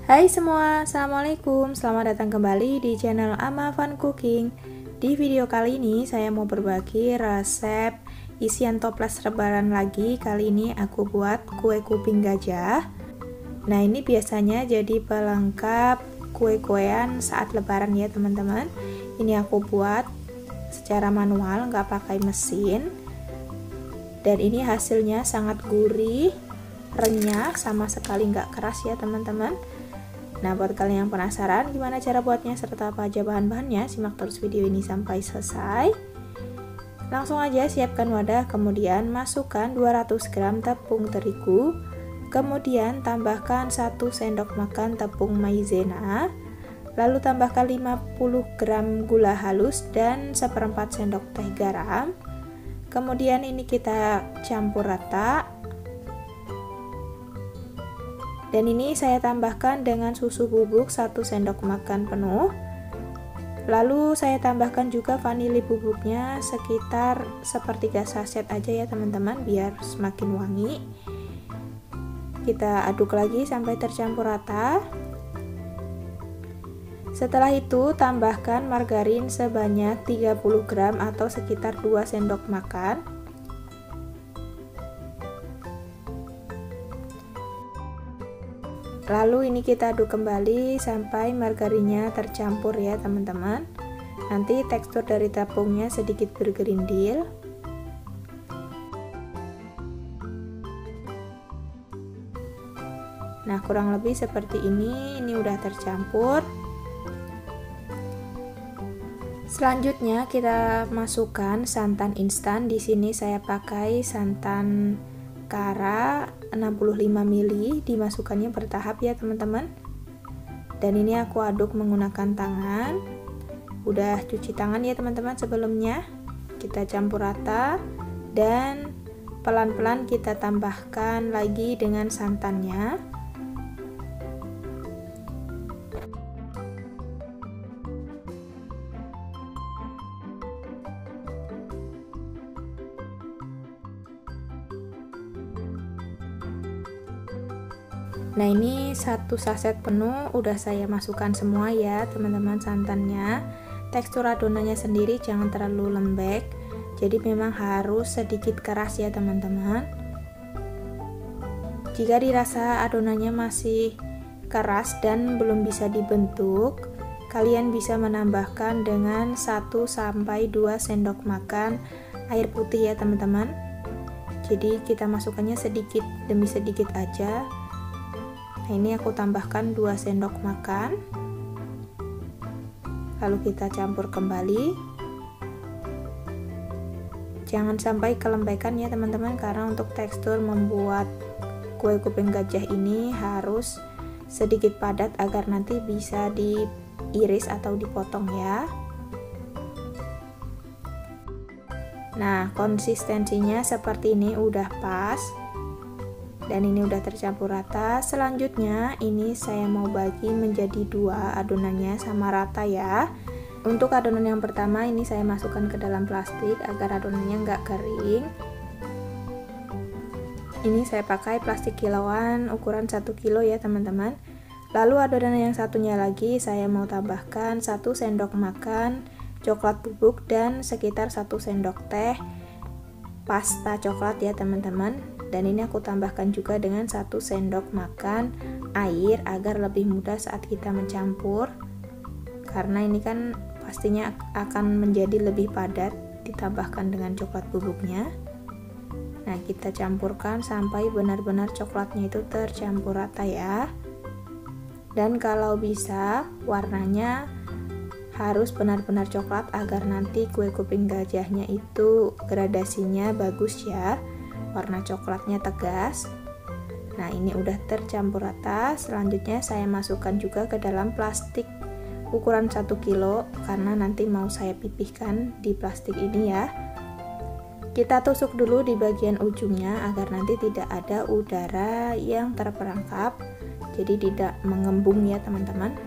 Hai semua, Assalamualaikum. Selamat datang kembali di channel Ama Fun Cooking. Di video kali ini saya mau berbagi resep isian toples lebaran lagi. Kali ini aku buat kue kuping gajah. Nah, ini biasanya jadi pelengkap kue-kuean saat lebaran ya teman-teman. Ini aku buat secara manual, nggak pakai mesin. Dan ini hasilnya sangat gurih, renyah, sama sekali nggak keras ya teman-teman. Nah, buat kalian yang penasaran gimana cara buatnya serta apa aja bahan-bahannya, simak terus video ini sampai selesai. Langsung aja siapkan wadah, kemudian masukkan 200 gram tepung terigu, kemudian tambahkan 1 sendok makan tepung maizena, lalu tambahkan 50 gram gula halus dan 1/4 sendok teh garam. Kemudian ini kita campur rata. Dan ini saya tambahkan dengan susu bubuk 1 sendok makan penuh. Lalu saya tambahkan juga vanili bubuknya sekitar 1/3 saset aja ya teman-teman, biar semakin wangi. Kita aduk lagi sampai tercampur rata. Setelah itu tambahkan margarin sebanyak 30 gram atau sekitar 2 sendok makan. Lalu ini kita aduk kembali sampai margarinnya tercampur ya teman-teman. Nanti tekstur dari tepungnya sedikit bergerindil. Nah, kurang lebih seperti ini udah tercampur. Selanjutnya kita masukkan santan instan. Di sini saya pakai santan Kara 65 ml, dimasukkannya bertahap ya teman-teman. Dan ini aku aduk menggunakan tangan. Udah cuci tangan ya teman-teman sebelumnya. Kita campur rata dan pelan-pelan kita tambahkan lagi dengan santannya. Nah, ini 1 saset penuh udah saya masukkan semua ya teman-teman santannya. Tekstur adonannya sendiri jangan terlalu lembek, jadi memang harus sedikit keras ya teman-teman. Jika dirasa adonannya masih keras dan belum bisa dibentuk, kalian bisa menambahkan dengan 1-2 sendok makan air putih ya teman-teman. Jadi kita masukkannya sedikit demi sedikit aja. Nah, ini aku tambahkan 2 sendok makan. Lalu kita campur kembali. Jangan sampai kelembekan ya teman-teman, karena untuk tekstur membuat kue kuping gajah ini harus sedikit padat agar nanti bisa diiris atau dipotong ya. Nah, konsistensinya seperti ini udah pas. Dan ini udah tercampur rata. Selanjutnya ini saya mau bagi menjadi 2 adonannya sama rata ya. Untuk adonan yang pertama ini saya masukkan ke dalam plastik agar adonannya nggak kering. Ini saya pakai plastik kiloan ukuran 1 kilo ya teman-teman. Lalu adonan yang satunya lagi saya mau tambahkan 1 sendok makan coklat bubuk dan sekitar 1 sendok teh pasta coklat ya teman-teman. Dan ini aku tambahkan juga dengan 1 sendok makan air agar lebih mudah saat kita mencampur, karena ini kan pastinya akan menjadi lebih padat ditambahkan dengan coklat bubuknya. Nah, kita campurkan sampai benar-benar coklatnya itu tercampur rata ya. Dan kalau bisa warnanya harus benar-benar coklat agar nanti kue kuping gajahnya itu gradasinya bagus ya, warna coklatnya tegas. Nah, ini udah tercampur rata. Selanjutnya saya masukkan juga ke dalam plastik ukuran 1 kilo karena nanti mau saya pipihkan di plastik ini ya. Kita tusuk dulu di bagian ujungnya agar nanti tidak ada udara yang terperangkap, jadi tidak mengembung ya teman-teman.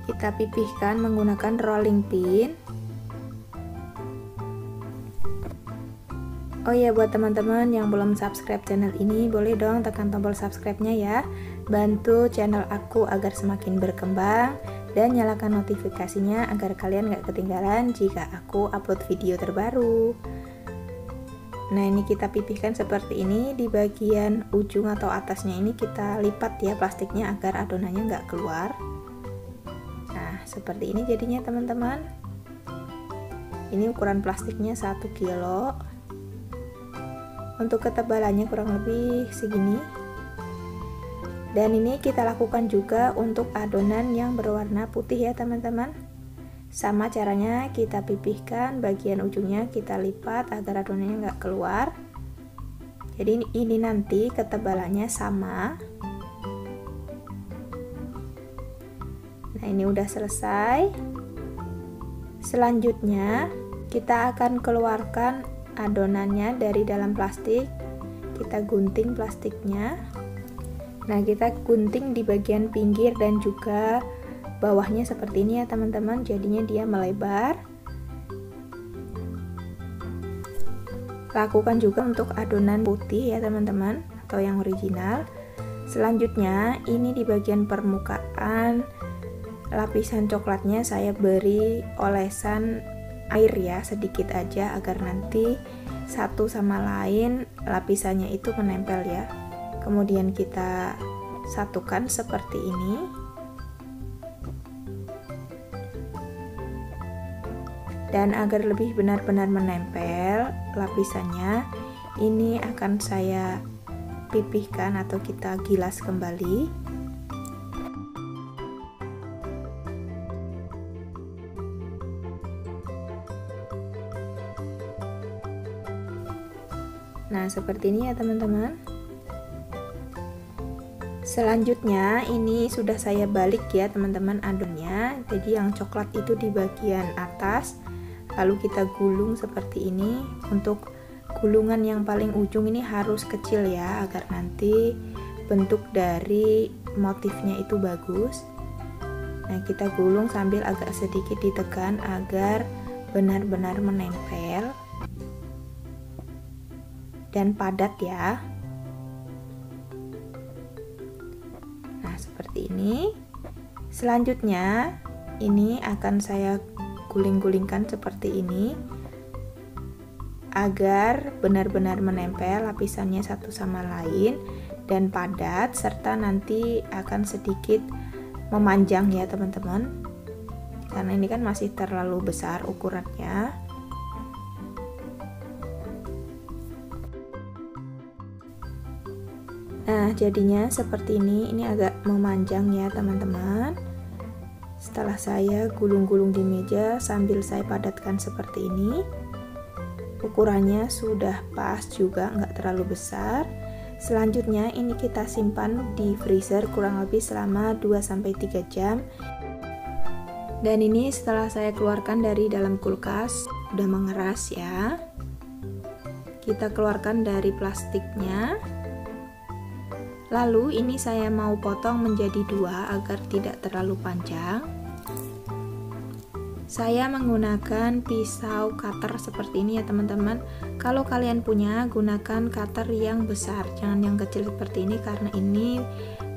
Kita pipihkan menggunakan rolling pin. Oh ya, buat teman-teman yang belum subscribe channel ini, boleh dong tekan tombol subscribe-nya ya. Bantu channel aku agar semakin berkembang dan nyalakan notifikasinya agar kalian gak ketinggalan jika aku upload video terbaru. Nah, ini kita pipihkan seperti ini. Di bagian ujung atau atasnya ini kita lipat ya plastiknya agar adonannya nggak keluar. Nah, seperti ini jadinya teman-teman. Ini ukuran plastiknya 1 kilo. Untuk ketebalannya kurang lebih segini. Dan ini kita lakukan juga untuk adonan yang berwarna putih ya teman-teman. Sama caranya, kita pipihkan bagian ujungnya, kita lipat agar adonannya nggak keluar. Jadi ini nanti ketebalannya sama. Nah, ini udah selesai. Selanjutnya kita akan keluarkan adonannya dari dalam plastik. Kita gunting plastiknya. Nah, kita gunting di bagian pinggir dan juga bawahnya seperti ini ya teman-teman, jadinya dia melebar. Lakukan juga untuk adonan putih ya teman-teman, atau yang original. Selanjutnya ini di bagian permukaan lapisan coklatnya saya beri olesan air ya, sedikit aja agar nanti satu sama lain lapisannya itu menempel ya. Kemudian kita satukan seperti ini. Dan agar lebih benar-benar menempel lapisannya, ini akan saya pipihkan atau kita gilas kembali. Nah, seperti ini ya teman-teman. Selanjutnya ini sudah saya balik ya teman-teman adonannya. Jadi yang coklat itu di bagian atas, lalu kita gulung seperti ini. Untuk gulungan yang paling ujung ini harus kecil ya, agar nanti bentuk dari motifnya itu bagus. Nah, kita gulung sambil agak sedikit ditekan agar benar-benar menempel dan padat ya. Nah, seperti ini. Selanjutnya ini akan saya guling-gulingkan seperti ini agar benar-benar menempel lapisannya satu sama lain dan padat, serta nanti akan sedikit memanjang ya teman-teman, karena ini kan masih terlalu besar ukurannya. Nah, jadinya seperti ini agak memanjang ya teman-teman. Setelah saya gulung-gulung di meja sambil saya padatkan seperti ini, ukurannya sudah pas juga, nggak terlalu besar. Selanjutnya ini kita simpan di freezer kurang lebih selama 2-3 jam. Dan ini setelah saya keluarkan dari dalam kulkas, udah mengeras ya. Kita keluarkan dari plastiknya. Lalu ini saya mau potong menjadi 2 agar tidak terlalu panjang. Saya menggunakan pisau cutter seperti ini ya teman-teman. Kalau kalian punya, gunakan cutter yang besar, jangan yang kecil seperti ini, karena ini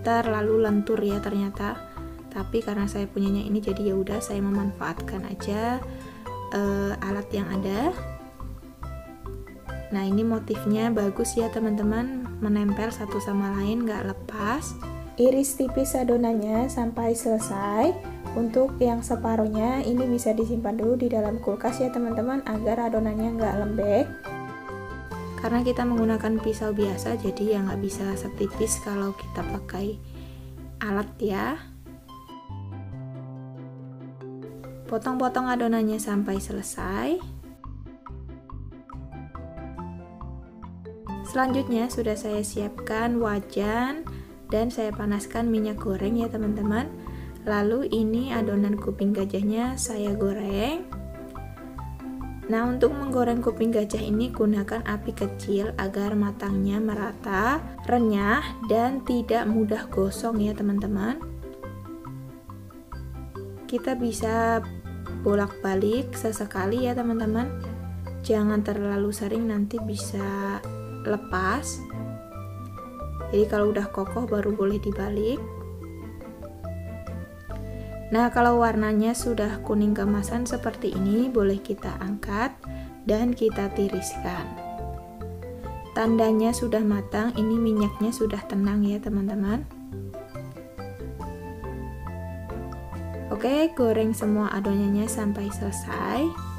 terlalu lentur ya ternyata. Tapi karena saya punyanya ini, jadi ya udah saya memanfaatkan aja alat yang ada. Nah, ini motifnya bagus ya teman-teman, menempel satu sama lain, nggak lepas. Iris tipis adonannya sampai selesai. Untuk yang separuhnya ini bisa disimpan dulu di dalam kulkas ya teman-teman, agar adonannya nggak lembek. Karena kita menggunakan pisau biasa, jadi ya nggak bisa setipis kalau kita pakai alat ya. Potong-potong adonannya sampai selesai. Selanjutnya sudah saya siapkan wajan dan saya panaskan minyak goreng ya teman-teman. Lalu ini adonan kuping gajahnya saya goreng. Nah, untuk menggoreng kuping gajah ini gunakan api kecil agar matangnya merata, renyah, dan tidak mudah gosong ya teman-teman. Kita bisa bolak-balik sesekali ya teman-teman. Jangan terlalu sering, nanti bisa lepas. Jadi kalau udah kokoh baru boleh dibalik. Nah, kalau warnanya sudah kuning keemasan seperti ini, boleh kita angkat dan kita tiriskan. Tandanya sudah matang, ini minyaknya sudah tenang ya teman-teman. Oke, goreng semua adonannya sampai selesai.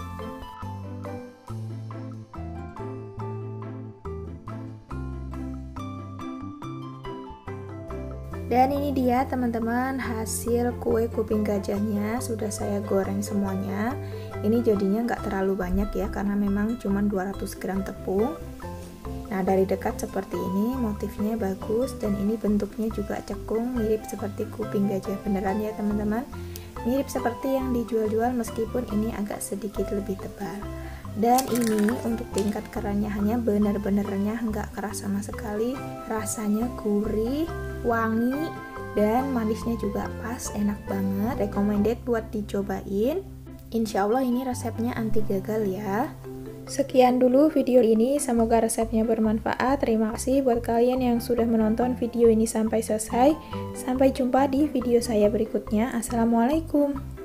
Dan ini dia teman-teman hasil kue kuping gajahnya, sudah saya goreng semuanya. Ini jadinya nggak terlalu banyak ya, karena memang cuma 200 gram tepung. Nah, dari dekat seperti ini, motifnya bagus, dan ini bentuknya juga cekung, mirip seperti kuping gajah beneran ya teman-teman. Mirip seperti yang dijual-jual, meskipun ini agak sedikit lebih tebal. Dan ini untuk tingkat kerenyahannya bener-bener renyah, nggak keras sama sekali. Rasanya gurih, wangi, dan manisnya juga pas, enak banget. Recommended buat dicobain. Insya Allah ini resepnya anti gagal ya. Sekian dulu video ini, semoga resepnya bermanfaat. Terima kasih buat kalian yang sudah menonton video ini sampai selesai. Sampai jumpa di video saya berikutnya. Assalamualaikum.